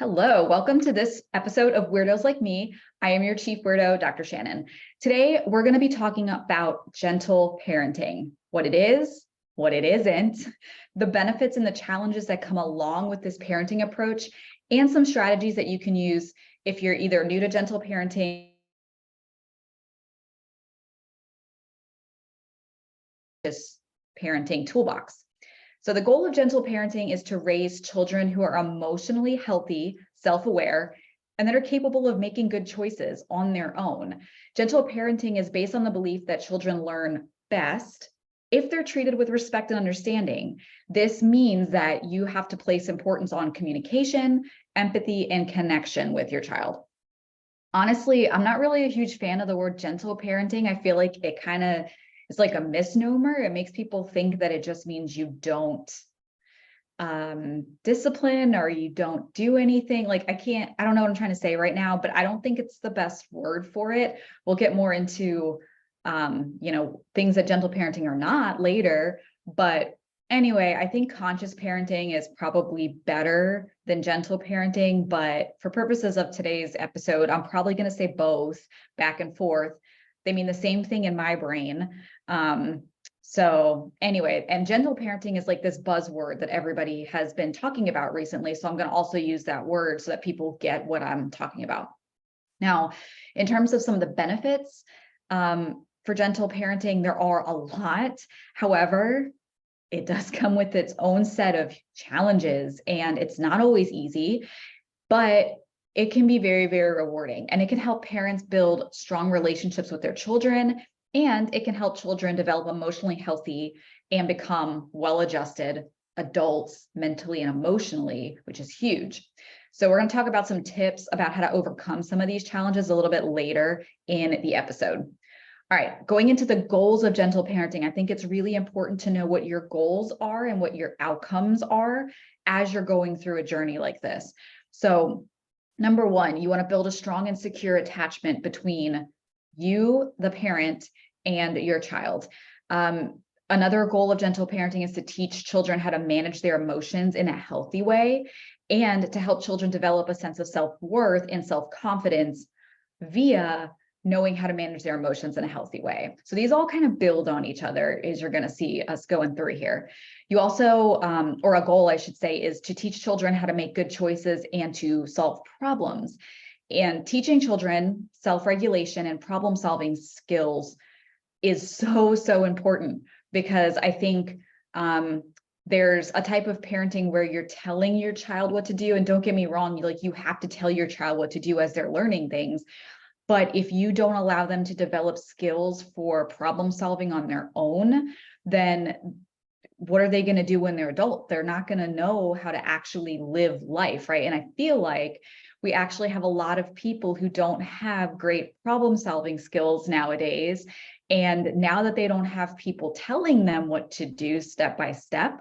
Hello, welcome to this episode of Weirdos Like Me. I am your chief weirdo, Dr. Shannon. Today, we're going to be talking about gentle parenting, what it is, what it isn't, the benefits and the challenges that come along with this parenting approach, and some strategies that you can use if you're either new to gentle parenting, this parenting toolbox. So the goal of gentle parenting is to raise children who are emotionally healthy, self-aware, and that are capable of making good choices on their own. Gentle parenting is based on the belief that children learn best if they're treated with respect and understanding. This means that you have to place importance on communication, empathy, and connection with your child. Honestly, I'm not really a huge fan of the word gentle parenting. I feel like it's like a misnomer. It makes people think that it just means you don't discipline or you don't do anything. I don't know what I'm trying to say right now, but I don't think it's the best word for it. We'll get more into, things that gentle parenting are not later. But anyway, I think conscious parenting is probably better than gentle parenting. But for purposes of today's episode, I'm probably going to say both back and forth. They mean the same thing in my brain. So anyway, and gentle parenting is like this buzzword that everybody has been talking about recently. So I'm going to also use that word so that people get what I'm talking about. Now, in terms of some of the benefits for gentle parenting, there are a lot. However, it does come with its own set of challenges, and it's not always easy, but it can be very, very rewarding, and it can help parents build strong relationships with their children, and it can help children develop emotionally healthy and become well-adjusted adults mentally and emotionally, which is huge. So we're going to talk about some tips about how to overcome some of these challenges a little bit later in the episode. All right, going into the goals of gentle parenting, I think it's really important to know what your goals are and what your outcomes are as you're going through a journey like this. So number one, you want to build a strong and secure attachment between you, the parent, and your child. Another goal of gentle parenting is to teach children how to manage their emotions in a healthy way and to help children develop a sense of self-worth and self-confidence via knowing how to manage their emotions in a healthy way. So these all kind of build on each other as you're going to see us going through here. You also, or a goal I should say, is to teach children how to make good choices and to solve problems. And teaching children self-regulation and problem-solving skills is so important, because I think there's a type of parenting where you're telling your child what to do. And don't get me wrong, you have to tell your child what to do as they're learning things. But if you don't allow them to develop skills for problem solving on their own, then what are they going to do when they're adult? They're not going to know how to actually live life, right? And I feel like we actually have a lot of people who don't have great problem solving skills nowadays. And now that they don't have people telling them what to do step by step,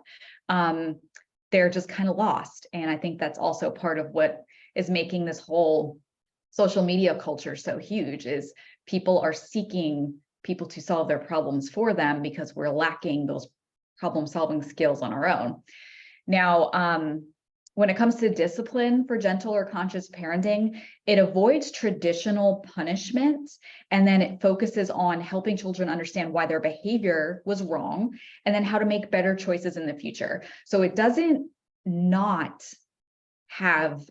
they're just kind of lost. And I think that's also part of what is making this whole social media culture so huge, is people are seeking people to solve their problems for them because we're lacking those problem solving skills on our own. Now, when it comes to discipline for gentle or conscious parenting, it avoids traditional punishment, and then it focuses on helping children understand why their behavior was wrong and then how to make better choices in the future. So it doesn't not have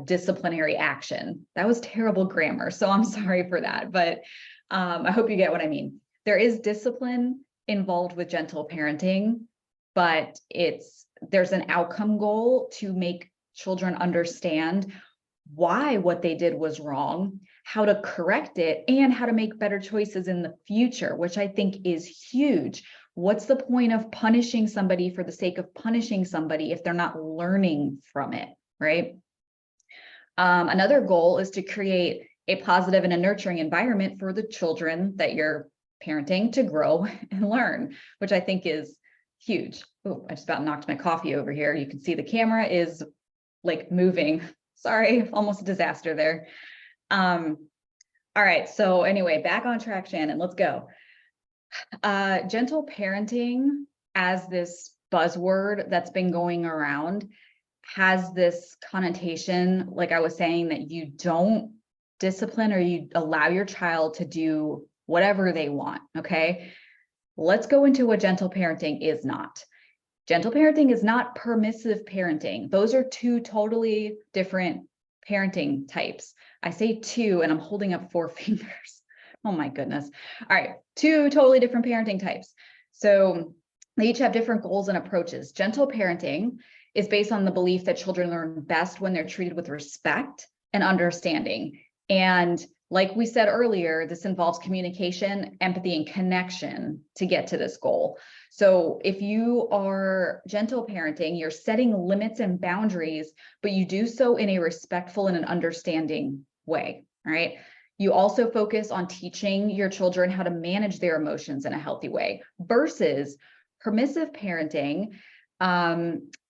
disciplinary action. That was terrible grammar, so I'm sorry for that, but I hope you get what I mean. There is discipline involved with gentle parenting, but there's an outcome goal to make children understand why what they did was wrong, how to correct it, and how to make better choices in the future, which I think is huge. What's the point of punishing somebody for the sake of punishing somebody if they're not learning from it, right? Another goal is to create a positive and a nurturing environment for the children that you're parenting to grow and learn, which I think is huge. Oh, I just about knocked my coffee over here. You can see the camera is like moving. Sorry, almost a disaster there. All right, so anyway, back on track, Shannon, let's go. Gentle parenting as this buzzword that's been going around has this connotation, like I was saying, that you don't discipline or you allow your child to do whatever they want. Okay. Let's go into what gentle parenting is not. Gentle parenting is not permissive parenting. Those are two totally different parenting types. I say two, and I'm holding up 4 fingers. Oh my goodness. All right, two totally different parenting types. So they each have different goals and approaches. Gentle parenting is based on the belief that children learn best when they're treated with respect and understanding. And like we said earlier, this involves communication, empathy, and connection to get to this goal. So if you are gentle parenting, you're setting limits and boundaries, but you do so in a respectful and an understanding way, right? You also focus on teaching your children how to manage their emotions in a healthy way versus permissive parenting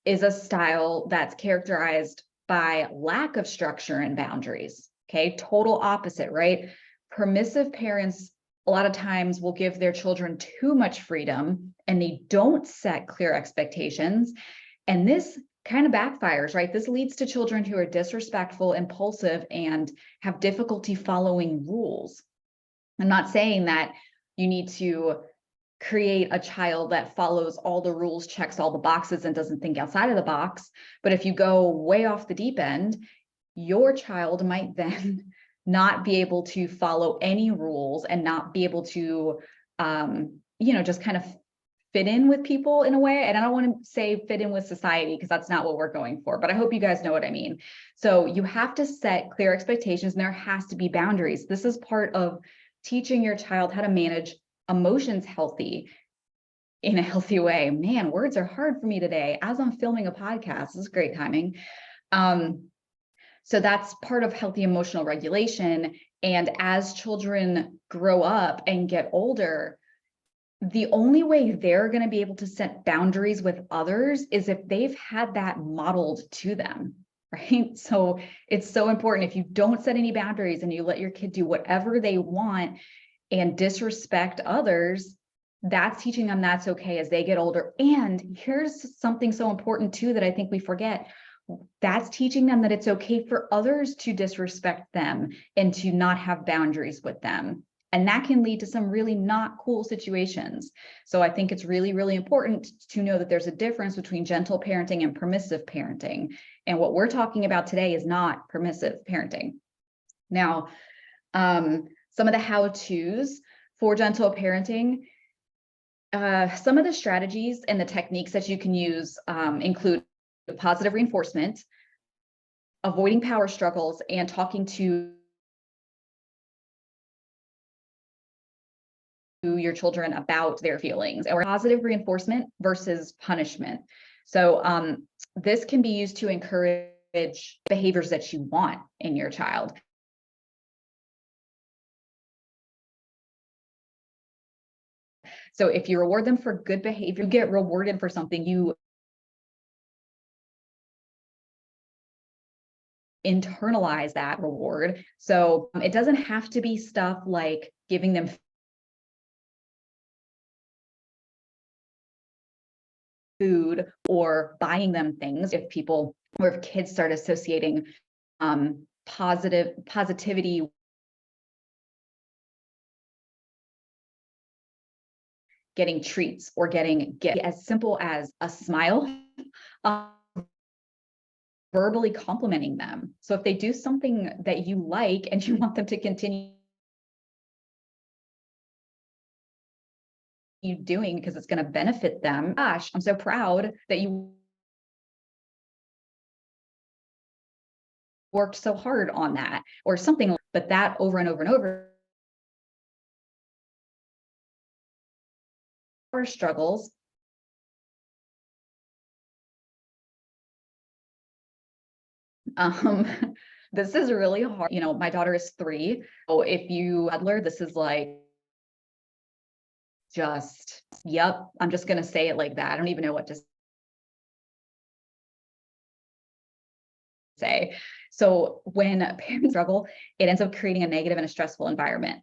is a style that's characterized by lack of structure and boundaries. Okay, total opposite, right? Permissive parents a lot of times will give their children too much freedom and they don't set clear expectations. And this kind of backfires, right? This leads to children who are disrespectful, impulsive, and have difficulty following rules. I'm not saying that you need to create a child that follows all the rules, checks all the boxes, and doesn't think outside of the box. But if you go way off the deep end, your child might then not be able to follow any rules and not be able to, just kind of fit in with people in a way. And I don't want to say fit in with society because that's not what we're going for, but I hope you guys know what I mean. So you have to set clear expectations and there has to be boundaries. This is part of teaching your child how to manage emotions in a healthy way. Man, words are hard for me today as I'm filming a podcast. This is great timing. So that's part of healthy emotional regulation. And as children grow up and get older, the only way they're going to be able to set boundaries with others is if they've had that modeled to them, right? So it's so important. If you don't set any boundaries and you let your kid do whatever they want and disrespect others, that's teaching them that's okay as they get older. And here's something so important too that I think we forget. That's teaching them that it's okay for others to disrespect them and to not have boundaries with them. And that can lead to some really not cool situations. So I think it's really, really important to know that there's a difference between gentle parenting and permissive parenting. And what we're talking about today is not permissive parenting. Now, some of the how-tos for gentle parenting, some of the strategies and the techniques that you can use include positive reinforcement, avoiding power struggles, and talking to your children about their feelings, or positive reinforcement versus punishment. So this can be used to encourage behaviors that you want in your child. So if you reward them for good behavior, you get rewarded for something, you internalize that reward. So it doesn't have to be stuff like giving them food or buying them things. If kids start associating positivity getting treats or getting as simple as a smile, verbally complimenting them. So if they do something that you like and you want them to continue doing because it's going to benefit them, gosh, I'm so proud that you worked so hard on that, or something, but that over and over and over struggles. This is really hard. My daughter is 3. So if you toddler, this is like yep, I'm just going to say it like that. I don't even know what to say. So when parents struggle, it ends up creating a negative and a stressful environment.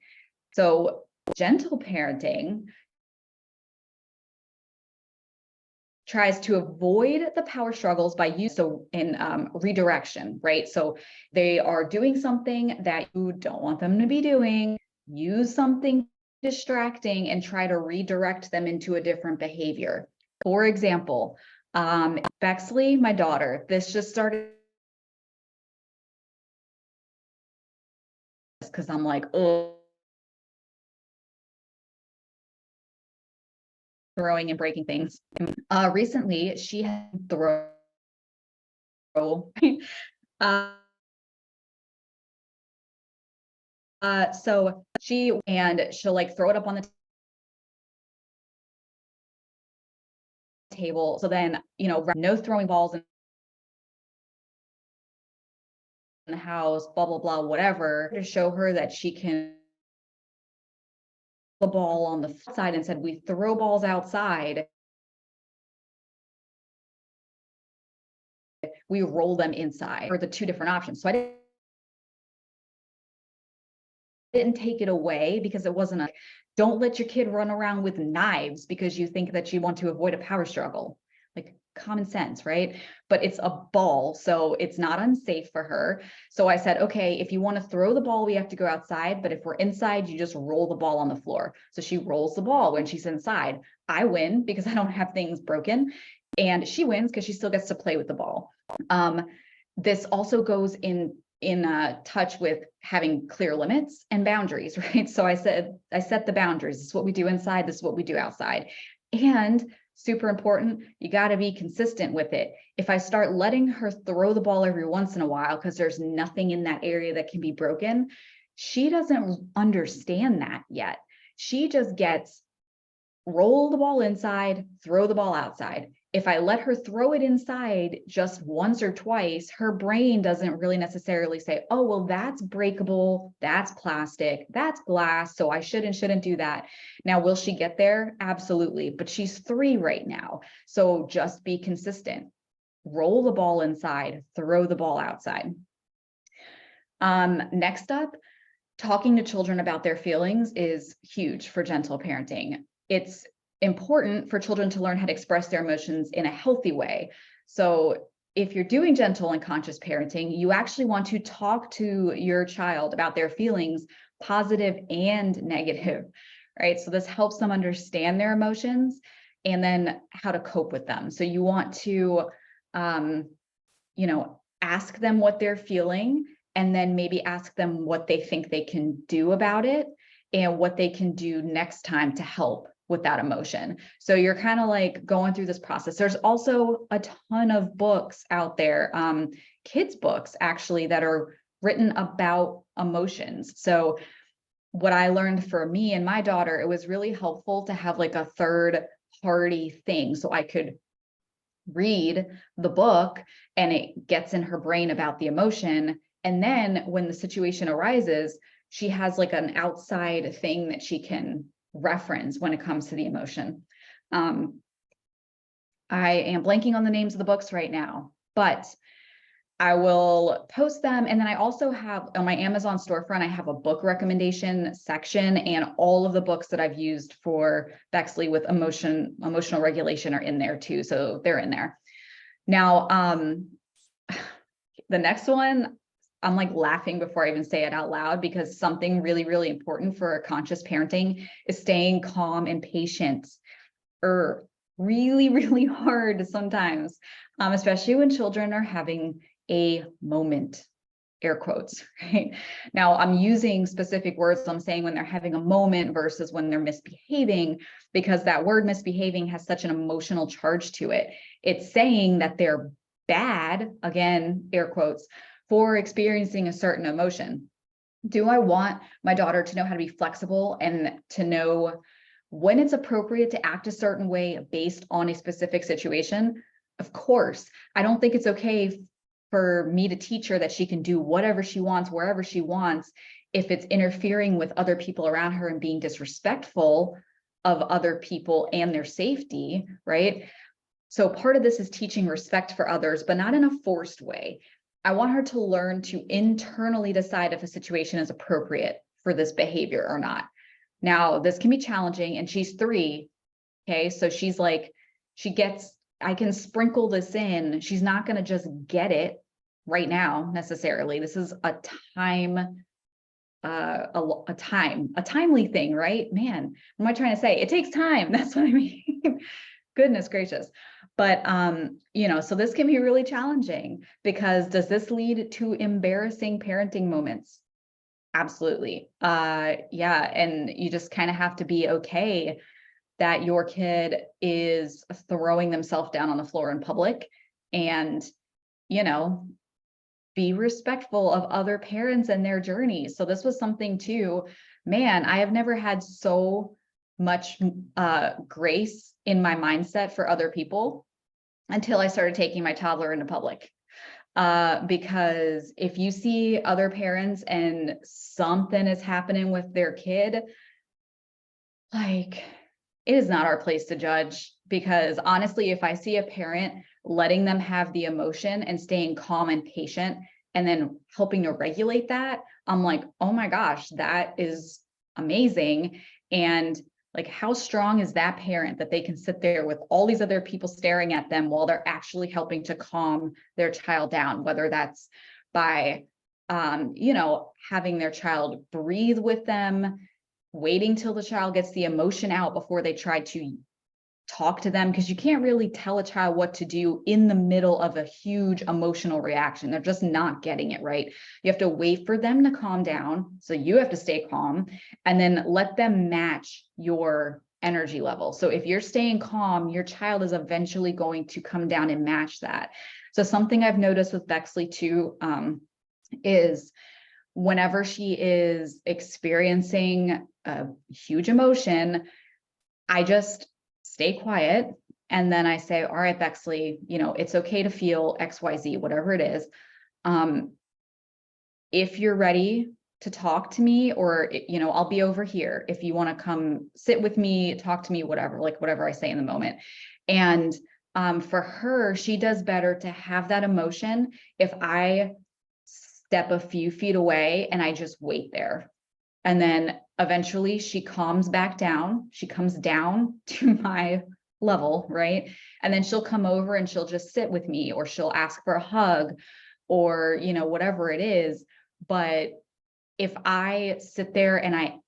So gentle parenting tries to avoid the power struggles by redirection, right? So they are doing something that you don't want them to be doing, use something distracting and try to redirect them into a different behavior. For example, Bexley, my daughter, this just started because I'm like, oh, throwing and breaking things. Recently, she had throw. uh, so she'll like throw it up on the table. So then, no throwing balls in the house, blah, blah, blah, whatever, to show her that she can the ball on the side and said, we throw balls outside. We roll them inside, or the two different options. So I didn't take it away because it wasn't don't let your kid run around with knives because you think that you want to avoid a power struggle. Like common sense, right? But it's a ball, so it's not unsafe for her. So I said, okay, if you want to throw the ball, we have to go outside. But if we're inside, you just roll the ball on the floor. So she rolls the ball when she's inside. I win because I don't have things broken. And she wins because she still gets to play with the ball. This also goes in touch with having clear limits and boundaries, right? So I set the boundaries. This is what we do inside. This is what we do outside. And super important, you got to be consistent with it. If I start letting her throw the ball every once in a while because there's nothing in that area that can be broken, she doesn't understand that yet. She just gets roll the ball inside, throw the ball outside. If I let her throw it inside just once or twice, her brain doesn't really necessarily say, oh, well, that's breakable, that's plastic, that's glass, so I should and shouldn't do that. Now, will she get there? Absolutely. But she's 3 right now. So just be consistent. Roll the ball inside, throw the ball outside. Next up, talking to children about their feelings is huge for gentle parenting. It's important for children to learn how to express their emotions in a healthy way. So if you're doing gentle and conscious parenting, you actually want to talk to your child about their feelings, positive and negative, right? So this helps them understand their emotions and then how to cope with them. So you want to, ask them what they're feeling and then maybe ask them what they think they can do about it and what they can do next time to help with that emotion. So you're kind of like going through this process. There's also a ton of books out there, kids books actually, that are written about emotions. So what I learned for me and my daughter, it was really helpful to have like a third party thing. So I could read the book and it gets in her brain about the emotion. And then when the situation arises, she has like an outside thing that she can reference when it comes to the emotion. I am blanking on the names of the books right now, but I will post them. And then I also have on my Amazon storefront, I have a book recommendation section, and all of the books that I've used for Bexley with emotional regulation are in there too. So they're in there. Now, the next one, I'm like laughing before I even say it out loud, because something really, really important for a conscious parenting is staying calm and patient. Really, really hard sometimes, especially when children are having a moment, air quotes, right? Now I'm using specific words. I'm saying when they're having a moment versus when they're misbehaving, because that word misbehaving has such an emotional charge to it. It's saying that they're bad, again, air quotes, for experiencing a certain emotion. Do I want my daughter to know how to be flexible and to know when it's appropriate to act a certain way based on a specific situation? Of course. I don't think it's okay for me to teach her that she can do whatever she wants, wherever she wants, if it's interfering with other people around her and being disrespectful of other people and their safety, right? So part of this is teaching respect for others, but not in a forced way. I want her to learn to internally decide if a situation is appropriate for this behavior or not. Now, this can be challenging, and she's 3. Okay, so she's like, she gets I can sprinkle this in. She's not going to just get it right now necessarily. This is a time, a timely thing, right? Man, what am I trying to say? It takes time. That's what I mean. Goodness gracious. But, so this can be really challenging, because does this lead to embarrassing parenting moments? Absolutely. Yeah. And you just kind of have to be okay that your kid is throwing themselves down on the floor in public, and, you know, be respectful of other parents and their journeys. So this was something too, man, I have never had so much grace in my mindset for other people until I started taking my toddler into public. Because if you see other parents and something is happening with their kid, like, it is not our place to judge, because honestly, if I see a parent letting them have the emotion and staying calm and patient and then helping to regulate that, I'm like, oh my gosh, that is amazing. And like, how strong is that parent that they can sit there with all these other people staring at them while they're actually helping to calm their child down, whether that's by, having their child breathe with them, waiting till the child gets the emotion out before they try to talk to them, because you can't really tell a child what to do in the middle of a huge emotional reaction. They're just not getting it right. You have to wait for them to calm down. So you have to stay calm and then let them match your energy level. So if you're staying calm, your child is eventually going to come down and match that. So something I've noticed with Bexley too, is whenever she is experiencing a huge emotion, I just stay quiet. And then I say, all right, Bexley, it's okay to feel XYZ, whatever it is. If you're ready to talk to me, or, I'll be over here if you want to come sit with me, talk to me, whatever I say in the moment. And for her, she does better to have that emotion if I step a few feet away and I just wait there. And then eventually she calms back down. She comes down to my level, right? And then she'll come over and she'll just sit with me, or she'll ask for a hug, or, whatever it is. But if I sit there and I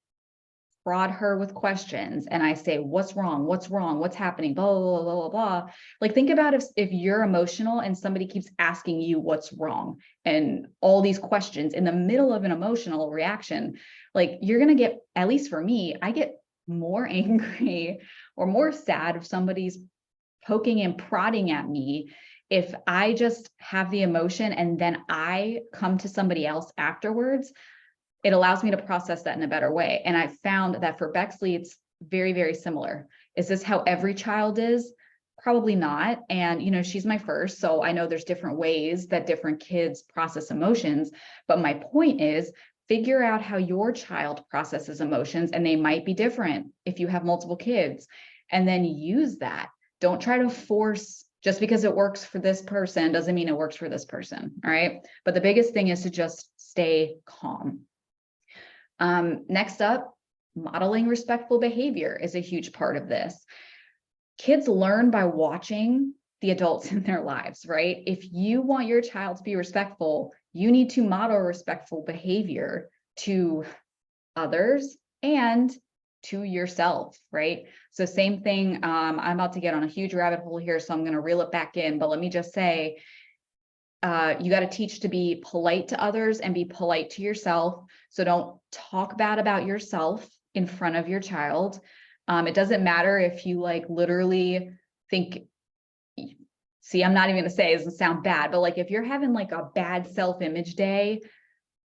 prod her with questions and I say, what's wrong? What's wrong? What's happening? Blah, blah, blah, blah, blah. Like, think about if you're emotional and somebody keeps asking you what's wrong and all these questions in the middle of an emotional reaction, like, you're going to get, at least for me, I get more angry or more sad if somebody's poking and prodding at me. If I just have the emotion and then I come to somebody else afterwards, it allows me to process that in a better way. And I found that for Bexley, it's very, very similar. Is this how every child is? Probably not. And, she's my first, so I know there's different ways that different kids process emotions. But my point is, figure out how your child processes emotions, and they might be different if you have multiple kids, and then use that. Don't try to force, just because it works for this person doesn't mean it works for this person. All right. But the biggest thing is to just stay calm. Next up, modeling respectful behavior is a huge part of this. Kids learn by watching the adults in their lives, right? If you want your child to be respectful, you need to model respectful behavior to others and to yourself, right? So same thing, I'm about to get on a huge rabbit hole here, so I'm going to reel it back in, but let me just say, you got to teach to be polite to others and be polite to yourself. So don't talk bad about yourself in front of your child. It doesn't matter if you literally think, see, I'm not even going to say, it doesn't sound bad, but if you're having a bad self-image day,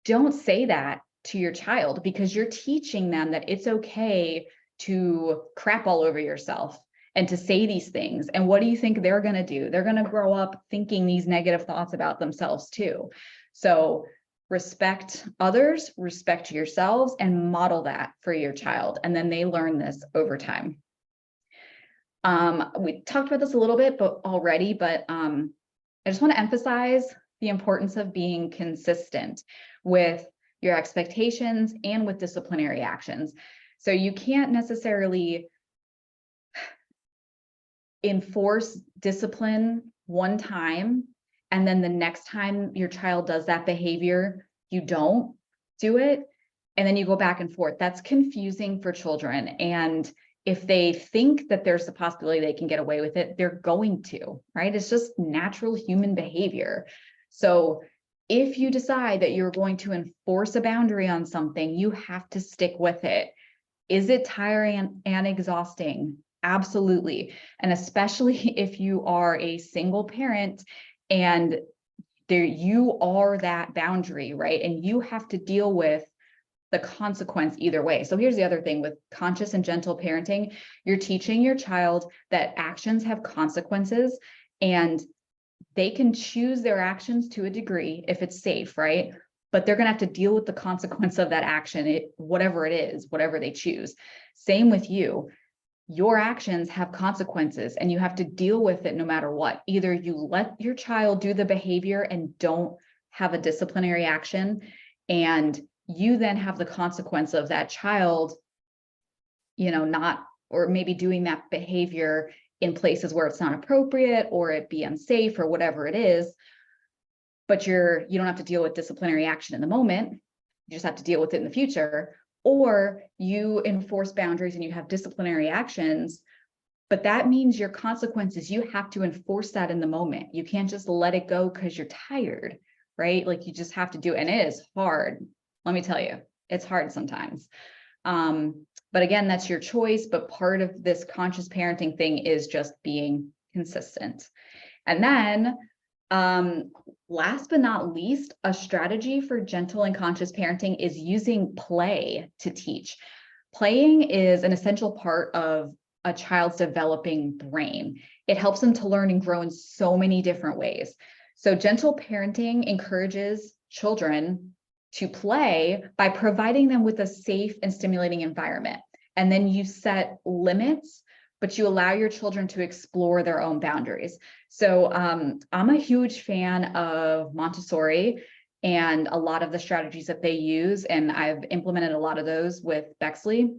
don't say that to your child, because you're teaching them that it's okay to crap all over yourself and to say these things. And what do you think they're going to do? They're going to grow up thinking these negative thoughts about themselves too. So respect others, respect yourselves, and model that for your child. And then they learn this over time. We talked about this a little bit already, but I just want to emphasize the importance of being consistent with your expectations and with disciplinary actions. So you can't necessarily enforce discipline one time, and then the next time your child does that behavior, you don't do it, and then you go back and forth. That's confusing for children. And if they think that there's a possibility they can get away with it, they're going to, right? It's just natural human behavior. So if you decide that you're going to enforce a boundary on something, you have to stick with it. Is it tiring and exhausting? Absolutely. And especially if you are a single parent and there you are that boundary, right? And you have to deal with the consequence either way. So here's the other thing with conscious and gentle parenting. You're teaching your child that actions have consequences, and they can choose their actions to a degree if it's safe, right? But they're going to have to deal with the consequence of that action, whatever it is, whatever they choose. Same with you. Your actions have consequences and you have to deal with it no matter what. Either you let your child do the behavior and don't have a disciplinary action, and you then have the consequence of that child, not, or maybe doing that behavior in places where it's not appropriate or it be unsafe or whatever it is. But you don't have to deal with disciplinary action in the moment. You just have to deal with it in the future. Or you enforce boundaries and you have disciplinary actions, but that means your consequences, you have to enforce that in the moment. You can't just let it go because you're tired, right? Like you just have to do it. And it is hard. Let me tell you, it's hard sometimes. But again, that's your choice. But part of this conscious parenting thing is just being consistent. And then last but not least, a strategy for gentle and conscious parenting is using play to teach. Playing is an essential part of a child's developing brain. It helps them to learn and grow in so many different ways. So gentle parenting encourages children to play by providing them with a safe and stimulating environment. And then you set limits, but you allow your children to explore their own boundaries. So I'm a huge fan of Montessori and a lot of the strategies that they use, and I've implemented a lot of those with Bexley.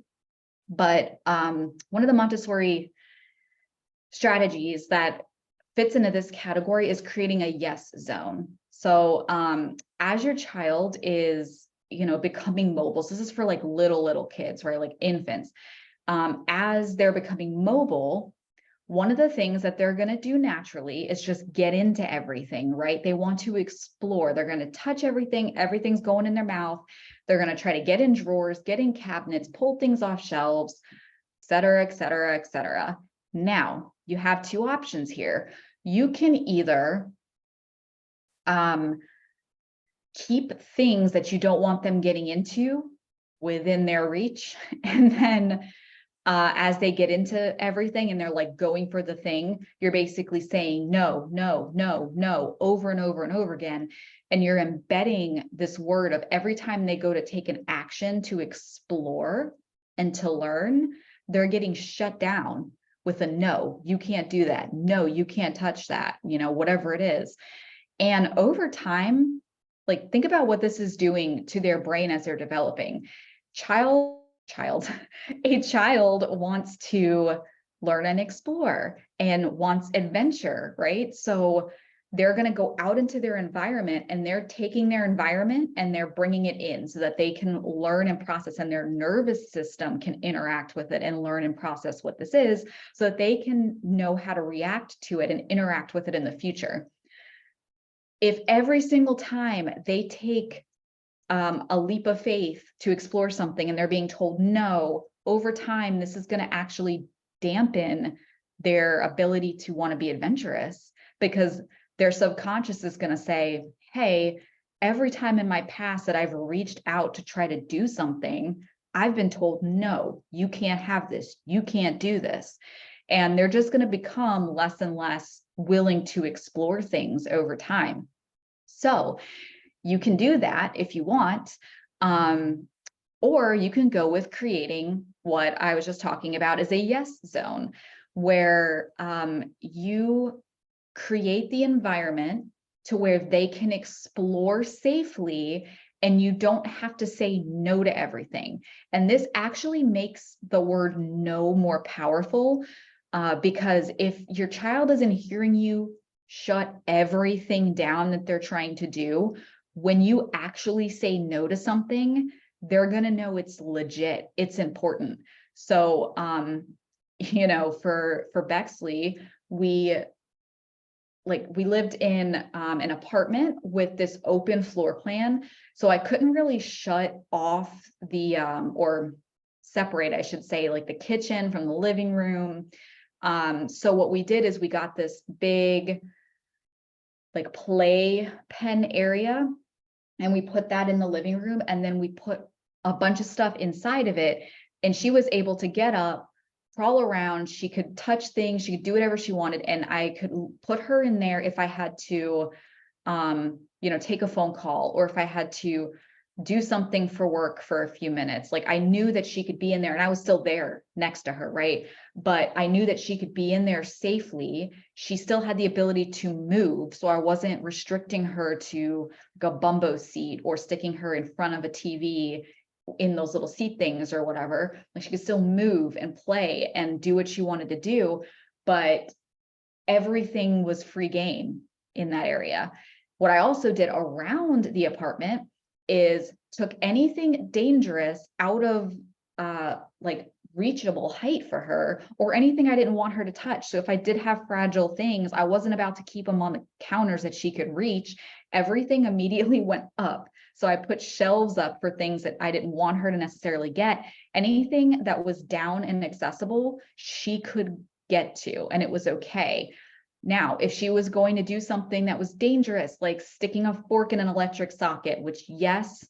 But one of the Montessori strategies that fits into this category is creating a yes zone. So as your child is, becoming mobile, so this is for like little kids, right? Like infants. As they're becoming mobile, one of the things that they're going to do naturally is just get into everything, right? They want to explore. They're going to touch everything. Everything's going in their mouth. They're going to try to get in drawers, get in cabinets, pull things off shelves, et cetera, et cetera, et cetera. Now, you have two options here. You can either keep things that you don't want them getting into within their reach, and then as they get into everything and they're like going for the thing, you're basically saying no, no, no, no, over and over and over again. And you're embedding this word of every time they go to take an action to explore and to learn, they're getting shut down with a no, you can't do that. No, you can't touch that, whatever it is. And over time, like think about what this is doing to their brain as they're developing. A child wants to learn and explore and wants adventure, right? So they're going to go out into their environment and they're taking their environment and they're bringing it in so that they can learn and process, and their nervous system can interact with it and learn and process what this is so that they can know how to react to it and interact with it in the future. If every single time they take a leap of faith to explore something and they're being told no, over time, this is going to actually dampen their ability to want to be adventurous, because their subconscious is going to say, hey, every time in my past that I've reached out to try to do something, I've been told, no, you can't have this, you can't do this. And they're just going to become less and less willing to explore things over time. So you can do that if you want, or you can go with creating what I was just talking about as a yes zone, where you create the environment to where they can explore safely and you don't have to say no to everything. And this actually makes the word no more powerful, Because if your child isn't hearing you shut everything down that they're trying to do, when you actually say no to something, they're going to know it's legit, it's important. So, for Bexley, we lived in an apartment with this open floor plan. So I couldn't really shut off or separate, I should say, like the kitchen from the living room. So what we did is we got this big like play pen area, and we put that in the living room, and then we put a bunch of stuff inside of it. And she was able to get up, crawl around, she could touch things, she could do whatever she wanted. And I could put her in there if I had to, take a phone call, or if I had to do something for work for a few minutes. Like I knew that she could be in there, and I was still there next to her, right? But I knew that she could be in there safely. She still had the ability to move. So I wasn't restricting her to like a bumbo seat or sticking her in front of a TV in those little seat things or whatever. Like she could still move and play and do what she wanted to do, but everything was free game in that area. What I also did around the apartment is took anything dangerous out of reachable height for her, or anything I didn't want her to touch. So if I did have fragile things, I wasn't about to keep them on the counters that she could reach. Everything immediately went up. So I put shelves up for things that I didn't want her to necessarily get. Anything that was down and accessible, she could get to, and it was okay. Now, if she was going to do something that was dangerous, like sticking a fork in an electric socket, which yes,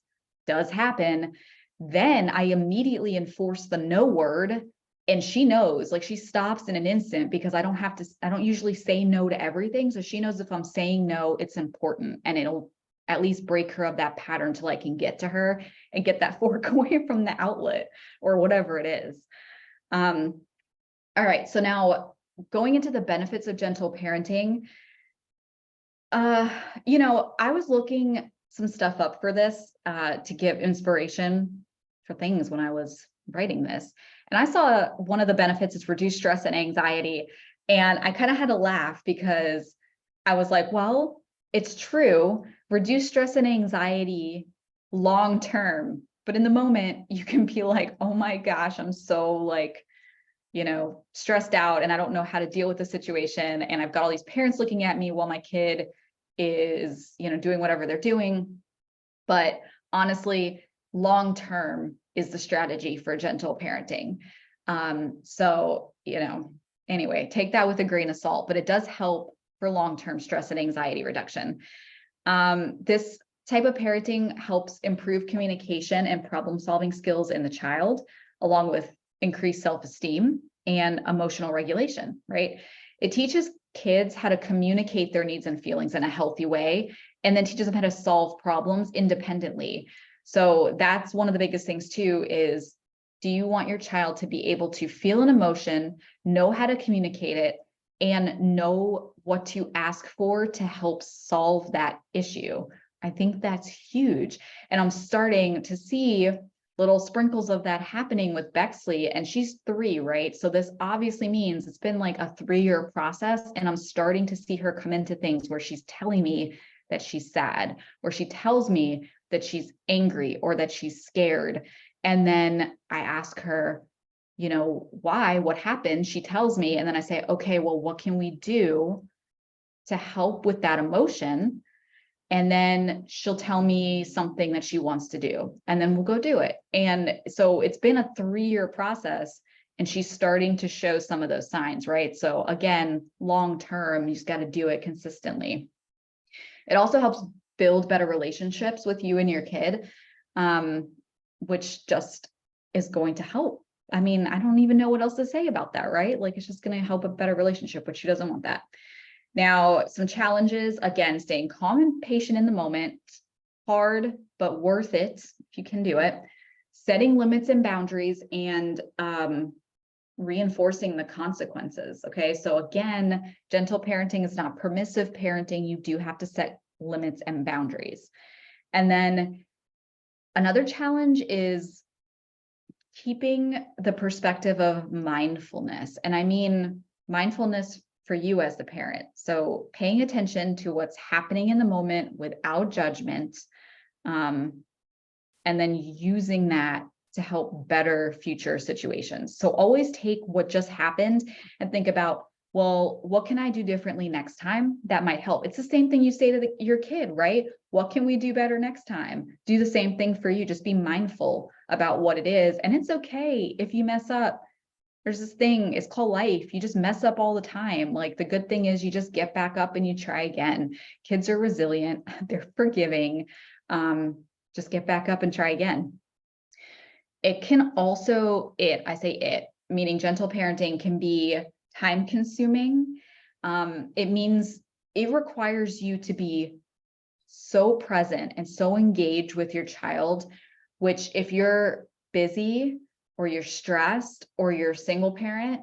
does happen, then I immediately enforce the no word, and she knows, like she stops in an instant, because I don't usually say no to everything. So she knows if I'm saying no, it's important, and it'll at least break her of that pattern till I can get to her and get that fork away from the outlet or whatever it is. All right, so now going into the benefits of gentle parenting, I was looking some stuff up for this to give inspiration for things when I was writing this. And I saw one of the benefits is reduce stress and anxiety. And I kind of had to laugh, because I was like, well, it's true, reduce stress and anxiety long term. But in the moment, you can be like, oh my gosh, I'm so stressed out, and I don't know how to deal with the situation. And I've got all these parents looking at me while my kid is, doing whatever they're doing. But honestly, long-term is the strategy for gentle parenting. Anyway, take that with a grain of salt, but it does help for long-term stress and anxiety reduction. This type of parenting helps improve communication and problem-solving skills in the child, along with increased self-esteem and emotional regulation, right? It teaches kids how to communicate their needs and feelings in a healthy way, and then teaches them how to solve problems independently. So that's one of the biggest things too, is do you want your child to be able to feel an emotion, know how to communicate it, and know what to ask for to help solve that issue? I think that's huge. And I'm starting to see little sprinkles of that happening with Bexley, and she's 3, right? So this obviously means it's been like a 3-year process, and I'm starting to see her come into things where she's telling me that she's sad, or she tells me that she's angry, or that she's scared. And then I ask her, why, what happened? She tells me, and then I say, okay, well, what can we do to help with that emotion? And then she'll tell me something that she wants to do, and then we'll go do it. And so it's been a 3-year process, and she's starting to show some of those signs, right? So again, long-term, you just got to do it consistently. It also helps build better relationships with you and your kid, which just is going to help. I mean, I don't even know what else to say about that, right? Like, it's just going to help a better relationship, but she doesn't want that. Now, some challenges, again, staying calm and patient in the moment, hard, but worth it if you can do it. Setting limits and boundaries, and reinforcing the consequences. Okay, so again, gentle parenting is not permissive parenting. You do have to set limits and boundaries. And then another challenge is keeping the perspective of mindfulness. And I mean, mindfulness for you as the parent. So paying attention to what's happening in the moment without judgment, and then using that to help better future situations. So always take what just happened and think about, well, what can I do differently next time that might help? It's the same thing you say to your kid, right? What can we do better next time? Do the same thing for you. Just be mindful about what it is. And it's okay if you mess up. There's this thing, it's called life. You just mess up all the time. Like, the good thing is you just get back up and you try again. Kids are resilient. They're forgiving. Just get back up and try again. It can also, meaning gentle parenting, can be time consuming. It means it requires you to be so present and so engaged with your child, which, if you're busy or you're stressed or you're a single parent,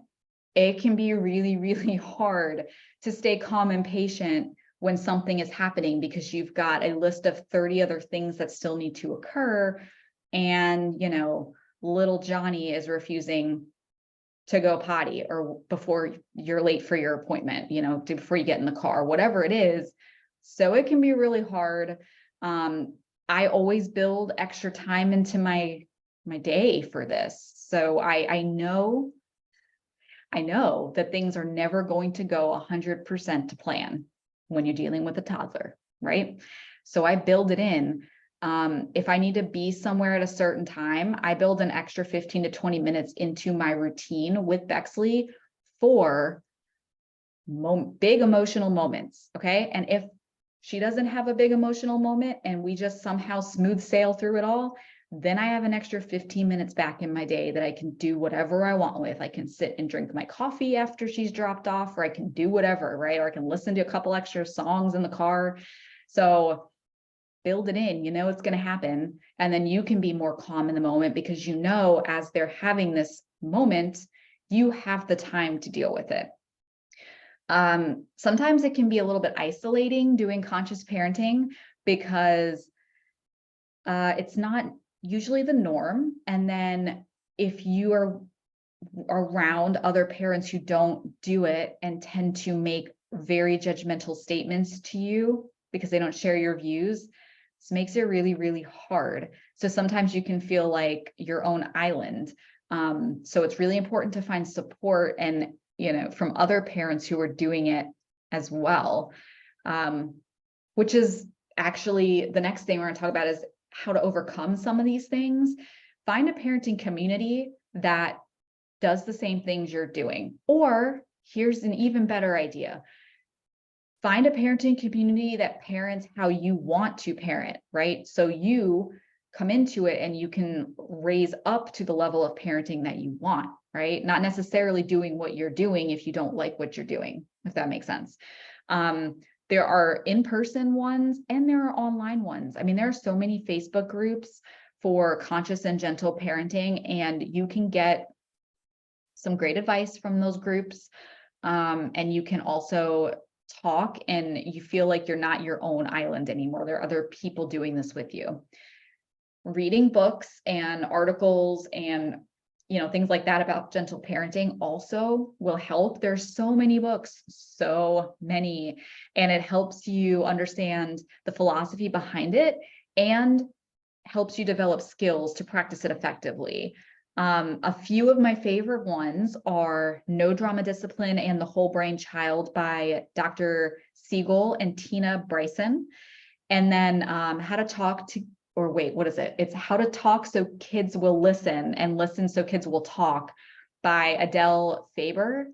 it can be really, really hard to stay calm and patient when something is happening, because you've got a list of 30 other things that still need to occur. And, little Johnny is refusing to go potty, or before you're late for your appointment, before you get in the car, whatever it is. So it can be really hard. I always build extra time into my day for this. So I know that things are never going to go 100% to plan when you're dealing with a toddler, right? So I build it in. If I need to be somewhere at a certain time, I build an extra 15 to 20 minutes into my routine with Bexley for big emotional moments, okay? And if she doesn't have a big emotional moment and we just somehow smooth sail through it all, then I have an extra 15 minutes back in my day that I can do whatever I want with. I can sit and drink my coffee after she's dropped off, or I can do whatever, right? Or I can listen to a couple extra songs in the car. So build it in, it's going to happen. And then you can be more calm in the moment, because as they're having this moment, you have the time to deal with it. Sometimes it can be a little bit isolating doing conscious parenting, because it's not usually the norm. And then if you are around other parents who don't do it and tend to make very judgmental statements to you because they don't share your views, this makes it really, really hard. So sometimes you can feel like your own island. So it's really important to find support and, from other parents who are doing it as well, which is actually the next thing we're going to talk about, is how to overcome some of these things. Find a parenting community that does the same things you're doing. Or here's an even better idea. Find a parenting community that parents how you want to parent, right? So you come into it and you can raise up to the level of parenting that you want, right? Not necessarily doing what you're doing if you don't like what you're doing, if that makes sense. There are in-person ones and there are online ones. I mean, there are so many Facebook groups for conscious and gentle parenting, and you can get some great advice from those groups. And you can also talk, and you feel like you're not your own island anymore. There are other people doing this with you. Reading books and articles and things like that about gentle parenting also will help. There's so many books, so many, and it helps you understand the philosophy behind it and helps you develop skills to practice it effectively. A few of my favorite ones are No Drama Discipline and The Whole Brain Child by Dr. Siegel and Tina Bryson. And then How to Talk to, or wait, what is it? It's How to Talk So Kids Will Listen and Listen So Kids Will Talk by Adele Faber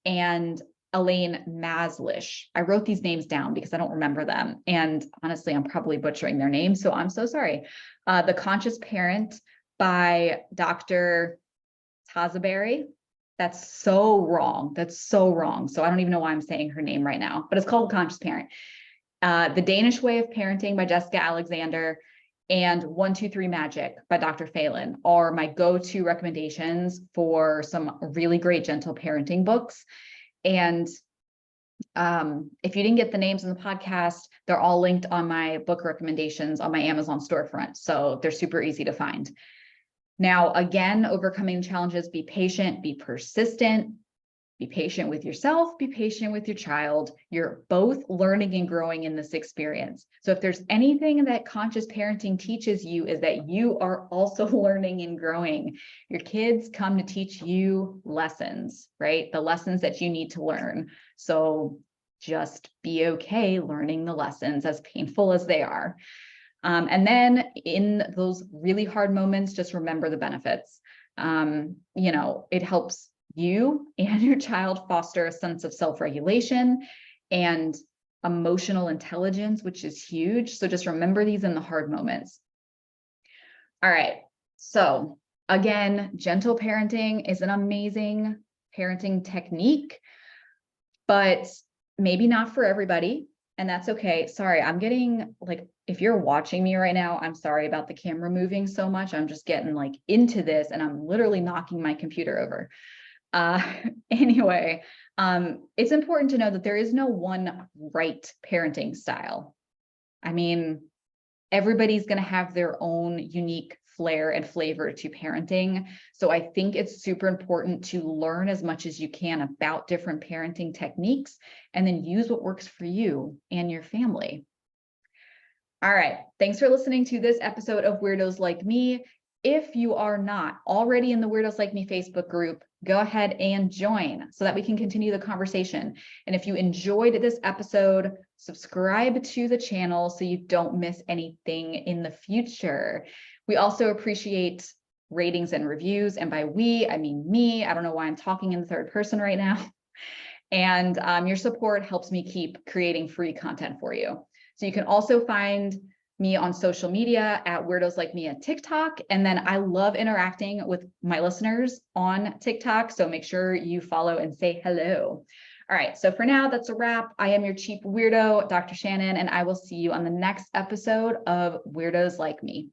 and Elaine Maslish. I wrote these names down because I don't remember them. And honestly, I'm probably butchering their names, so I'm so sorry. The Conscious Parent by Dr. Tazaberry. That's so wrong. That's so wrong. So I don't even know why I'm saying her name right now, but it's called Conscious Parent. The Danish Way of Parenting by Jessica Alexander and 1, 2, 3 Magic by Dr. Phelan are my go-to recommendations for some really great gentle parenting books. And if you didn't get the names in the podcast, they're all linked on my book recommendations on my Amazon storefront. So they're super easy to find. Now, again, overcoming challenges, be patient, be persistent. Be patient with yourself, be patient with your child. You're both learning and growing in this experience. So if there's anything that conscious parenting teaches you, is that you are also learning and growing. Your kids come to teach you lessons, right? The lessons that you need to learn. So just be okay learning the lessons, as painful as they are. And then in those really hard moments, just remember the benefits. It helps you and your child foster a sense of self-regulation and emotional intelligence, which is huge. So just remember these in the hard moments. All right. So again, gentle parenting is an amazing parenting technique, but maybe not for everybody. And that's okay. Sorry, I'm getting if you're watching me right now, I'm sorry about the camera moving so much. I'm just getting into this and I'm literally knocking my computer over. Anyway, it's important to know that there is no one right parenting style. I mean, everybody's going to have their own unique flair and flavor to parenting. So I think it's super important to learn as much as you can about different parenting techniques and then use what works for you and your family. All right. Thanks for listening to this episode of Weirdos Like Me. If you are not already in the Weirdos Like Me Facebook group, go ahead and join so that we can continue the conversation. And if you enjoyed this episode, subscribe to the channel so you don't miss anything in the future. We also appreciate ratings and reviews. And by we, I mean me. I don't know why I'm talking in the third person right now. And your support helps me keep creating free content for you. So you can also find me on social media at Weirdos Like Me at TikTok. And then I love interacting with my listeners on TikTok. So make sure you follow and say hello. All right. So for now, that's a wrap. I am your chief weirdo, Dr. Shannon, and I will see you on the next episode of Weirdos Like Me.